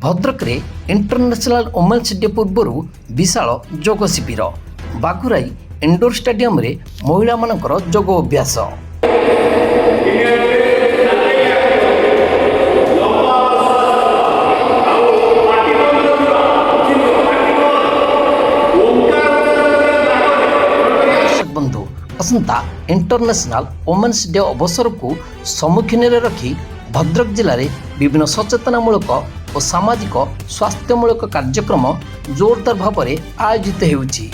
ଭଦ୍ରକରେ international women's day ପୂର୍ବରୁ ବିଶାଳ ଯୋଗ ଶିବିର। ବାଘୁରାଇ ଇଣ୍ଡୋର ଷ୍ଟାଡିୟମରେ ମହିଳାମାନଙ୍କର ଯୋଗ ଅଭ୍ୟାସ। ବନ୍ଧୁ ଆସନ୍ତା ଇଣ୍ଟରନ୍ୟାସନାଲ ଓମେନ୍ସ ଡେ ଅବସରକୁ ସମ୍ମୁଖୀନରେ ରଖି ଭଦ୍ରକ ଜିଲ୍ଲାରେ ବିଭିନ୍ନ ସଚେତନାମୂଳକ ଓ ସାମାଜିକ ସ୍ୱାସ୍ଥ୍ୟମୂଳକ କାର୍ଯ୍ୟକ୍ରମ ଜୋରଦାର ଭାବରେ ଆୟୋଜିତ ହେଉଛି।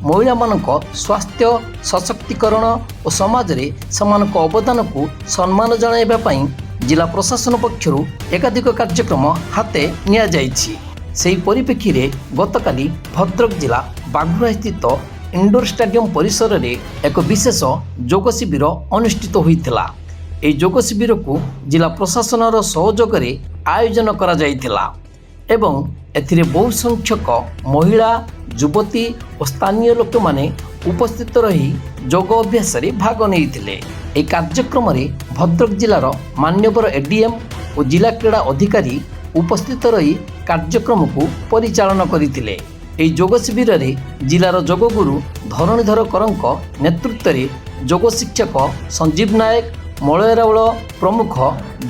ମହିଳାମାନଙ୍କ ସ୍ୱାସ୍ଥ୍ୟ ସଶକ୍ତିକରଣ ଓ ସମାଜରେ ସେମାନଙ୍କ ଅବଦାନକୁ ସମ୍ମାନ ଜଣାଇବା ପାଇଁ ଜିଲ୍ଲା ପ୍ରଶାସନ ପକ୍ଷରୁ ଏକାଧିକ କାର୍ଯ୍ୟକ୍ରମ ହାତେ ନିଆଯାଇଛି। ସେହି ପରିପ୍ରେକ୍ଷୀରେ ଗତକାଲି ଭଦ୍ରକ ଜିଲ୍ଲା ବାଘୁରାଇ ସ୍ଥିତ ଇଣ୍ଡୋର ଷ୍ଟାଡିୟମ ପରିସରରେ ଏକ ବିଶେଷ ଯୋଗ ଶିବିର ଅନୁଷ୍ଠିତ ହୋଇଥିଲା। ଏହି ଯୋଗ ଶିବିରକୁ ଜିଲ୍ଲା ପ୍ରଶାସନର ସହଯୋଗରେ ଆୟୋଜନ କରାଯାଇଥିଲା ଏବଂ ଏଥିରେ ବହୁ ସଂଖ୍ୟକ ମହିଳା, ଯୁବତୀ ଓ ସ୍ଥାନୀୟ ଲୋକମାନେ ଉପସ୍ଥିତ ରହି ଯୋଗ ଅଭ୍ୟାସରେ ଭାଗ ନେଇଥିଲେ। ଏହି କାର୍ଯ୍ୟକ୍ରମରେ ଭଦ୍ରକ ଜିଲ୍ଲାର ମାନ୍ୟବର ଏଡିଏମ୍ ଓ ଜିଲ୍ଲା କ୍ରୀଡ଼ା ଅଧିକାରୀ ଉପସ୍ଥିତ ରହି କାର୍ଯ୍ୟକ୍ରମକୁ ପରିଚାଳନା କରିଥିଲେ। ଏହି ଯୋଗ ଶିବିରରେ ଜିଲ୍ଲାର ଯୋଗଗୁରୁ ଧରଣୀଧର କରଙ୍କ ନେତୃତ୍ୱରେ ଯୋଗ ଶିକ୍ଷକ ସଞ୍ଜୀବ ନାୟକ, ମଳୟ ରାଉଳ ପ୍ରମୁଖ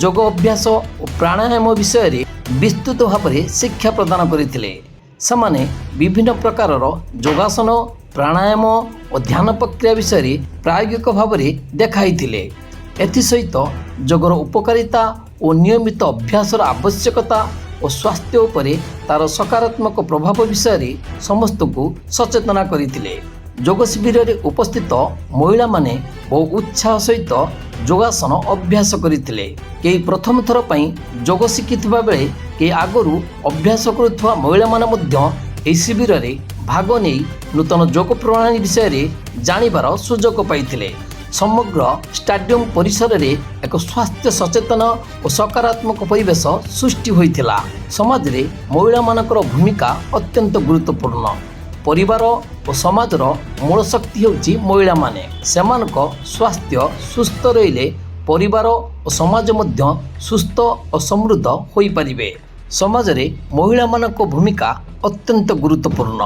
ଯୋଗ ଅଭ୍ୟାସ ଓ ପ୍ରାଣାୟାମ ବିଷୟରେ ବିସ୍ତୃତ ଭାବରେ ଶିକ୍ଷା ପ୍ରଦାନ କରିଥିଲେ। ସେମାନେ ବିଭିନ୍ନ ପ୍ରକାରର ଯୋଗାସନ, ପ୍ରାଣାୟାମ ଓ ଧ୍ୟାନ ପ୍ରକ୍ରିୟା ବିଷୟରେ ପ୍ରାୟୋଗିକ ଭାବରେ ଦେଖାଇଥିଲେ। ଏଥିସହିତ ଯୋଗର ଉପକାରିତା ଓ ନିୟମିତ ଅଭ୍ୟାସର ଆବଶ୍ୟକତା ଓ ସ୍ୱାସ୍ଥ୍ୟ ଉପରେ ତା'ର ସକାରାତ୍ମକ ପ୍ରଭାବ ବିଷୟରେ ସମସ୍ତଙ୍କୁ ସଚେତନ କରିଥିଲେ। ଯୋଗ ଶିବିରରେ ଉପସ୍ଥିତ ମହିଳାମାନେ ବହୁ ଉତ୍ସାହ ସହିତ ଯୋଗାସନ ଅଭ୍ୟାସ କରିଥିଲେ। କେହି ପ୍ରଥମ ଥର ପାଇଁ ଯୋଗ ଶିଖିଥିବା ବେଳେ କେହି ଆଗରୁ ଅଭ୍ୟାସ କରୁଥିବା ମହିଳାମାନେ ମଧ୍ୟ ଏହି ଶିବିରରେ ଭାଗ ନେଇ ନୂତନ ଯୋଗ ପ୍ରଣାଳୀ ବିଷୟରେ ଜାଣିବାର ସୁଯୋଗ ପାଇଥିଲେ। ସମଗ୍ର ଷ୍ଟାଡିୟମ ପରିସରରେ ଏକ ସ୍ୱାସ୍ଥ୍ୟ ସଚେତନ ଓ ସକାରାତ୍ମକ ପରିବେଶ ସୃଷ୍ଟି ହୋଇଥିଲା। ସମାଜରେ ମହିଳାମାନଙ୍କର ଭୂମିକା ଅତ୍ୟନ୍ତ ଗୁରୁତ୍ୱପୂର୍ଣ୍ଣ। ପରିବାର ଓ ସମାଜର ମୂଳ ଶକ୍ତି ହେଉଛି ମହିଳାମାନେ। ସେମାନଙ୍କ ସ୍ୱାସ୍ଥ୍ୟ ସୁସ୍ଥ ରହିଲେ ପରିବାର ଓ ସମାଜ ମଧ୍ୟ ସୁସ୍ଥ ଓ ସମୃଦ୍ଧ ହୋଇପାରିବେ। ସମାଜରେ ମହିଳାମାନଙ୍କ ଭୂମିକା ଅତ୍ୟନ୍ତ ଗୁରୁତ୍ୱପୂର୍ଣ୍ଣ।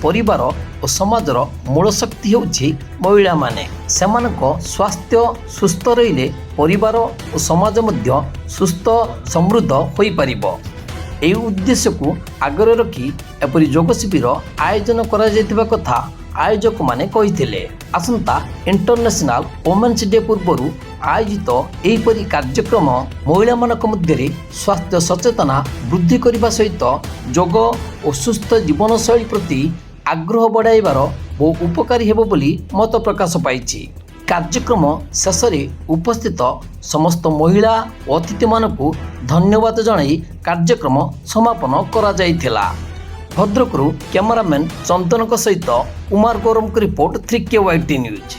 ପରିବାର ଓ ସମାଜର ମୂଳ ଶକ୍ତି ହେଉଛି ମହିଳାମାନେ। ସେମାନଙ୍କ ସ୍ୱାସ୍ଥ୍ୟ ସୁସ୍ଥ ରହିଲେ ପରିବାର ଓ ସମାଜ ମଧ୍ୟ ସୁସ୍ଥ ସମୃଦ୍ଧ ହୋଇପାରିବ। ଏହି ଉଦ୍ଦେଶ୍ୟକୁ ଆଗରେ ରଖି ଏପରି ଯୋଗ ଶିବିର ଆୟୋଜନ କରାଯାଇଥିବା କଥା ଆୟୋଜକମାନେ କହିଥିଲେ। ଆସନ୍ତା ଇଣ୍ଟରନ୍ୟାସନାଲ ଓମେନ୍ସ ଡେ ପୂର୍ବରୁ ଆୟୋଜିତ ଏହିପରି କାର୍ଯ୍ୟକ୍ରମ ମହିଳାମାନଙ୍କ ମଧ୍ୟରେ ସ୍ୱାସ୍ଥ୍ୟ ସଚେତନା ବୃଦ୍ଧି କରିବା ସହିତ ଯୋଗ ଓ ସୁସ୍ଥ ଜୀବନଶୈଳୀ ପ୍ରତି ଆଗ୍ରହ ବଢ଼ାଇବାର ବହୁ ଉପକାରୀ ହେବ ବୋଲି ମତ ପ୍ରକାଶ ପାଇଛି। କାର୍ଯ୍ୟକ୍ରମ ଶେଷରେ ଉପସ୍ଥିତ ସମସ୍ତ ମହିଳା ଓ ଅତିଥିମାନଙ୍କୁ ଧନ୍ୟବାଦ ଜଣାଇ କାର୍ଯ୍ୟକ୍ରମ ସମାପନ କରାଯାଇଥିଲା। ଭଦ୍ରକରୁ କ୍ୟାମେରାମ୍ୟାନ୍ ଚନ୍ଦନଙ୍କ ସହିତ କୁମାର ଗୌରମଙ୍କ ରିପୋର୍ଟ 3KYT ନ୍ୟୁଜ୍।